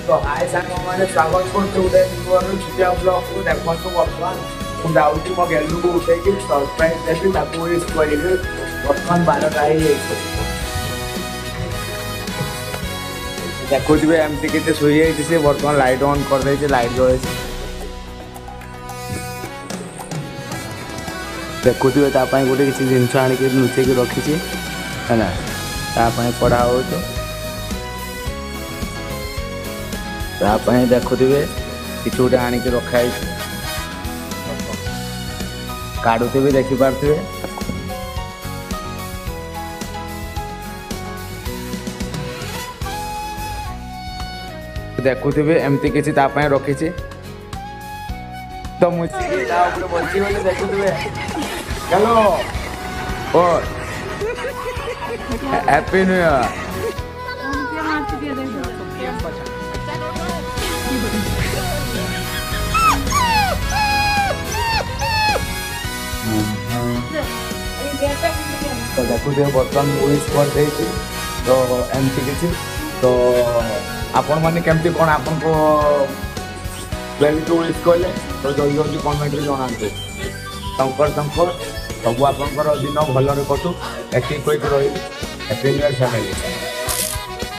तो हाय साଙ୍ଗମାନେ ସ୍ୱାଗତ କରୁଛୁ ଗୋଟେ ନୂଆରୁ ଛୁଟିଆ ବ୍ଲଗକୁ ଦେଖନ୍ତୁ ବର୍ତ୍ତମାନ ମୁଁ ଯାଉଛି ମୋ ଗେଲୁକୁ ଉଠେଇକି ସରପ୍ରାଇଜ ଦେବି ତାକୁ ୱିଶ୍ କରିବି ବର୍ତ୍ତମାନ 12ଟା ହେଇଯାଇଛି ଦେଖୁଥିବେ ଏମିତି କେତେ ଶୋଇଯାଇଛି ସେ ବର୍ତ୍ତମାନ ଲାଇଟ୍ ଅନ୍ କରିଦେଇଛି ଲାଇଟ୍ ଜଳେଇଛି ଦେଖୁଥିବେ ତା ପାଇଁ ଗୋଟେ କିଛି ଜିନିଷ ଆଣିକି ଲୁଚେଇକି ରଖିଛି ହେଲା ତା ପାଇଁ ପଢ଼ା ହେଉଛି ତା ପାଇଁ ଦେଖୁଥିବେ କିଛି ଗୋଟେ ଆଣିକି ରଖାହେଇଛି କାଢୁଥିବେ ଦେଖିପାରୁଥିବେ ଦେଖୁଥିବେ ଏମିତି କିଛି ତା ପାଇଁ ରଖିଛି ତ ମୁଁ ତା ଉପରେ ବସି ଗଲେ ଦେଖୁଥିବେ ହ୍ୟାଲୋ ଓ ହ୍ୟାପି ନ୍ୟୁ ଇୟର तो देखुए बर्तमान यूज कर तो एमती किसी तो आपण मैंने केमती कौन आपन को यूज कले तो जल्दी जल्दी कमेंट जना शंकर सब आप दिन भल कटू एटिंग रही हैप्पी न्यू ईयर फैमिली।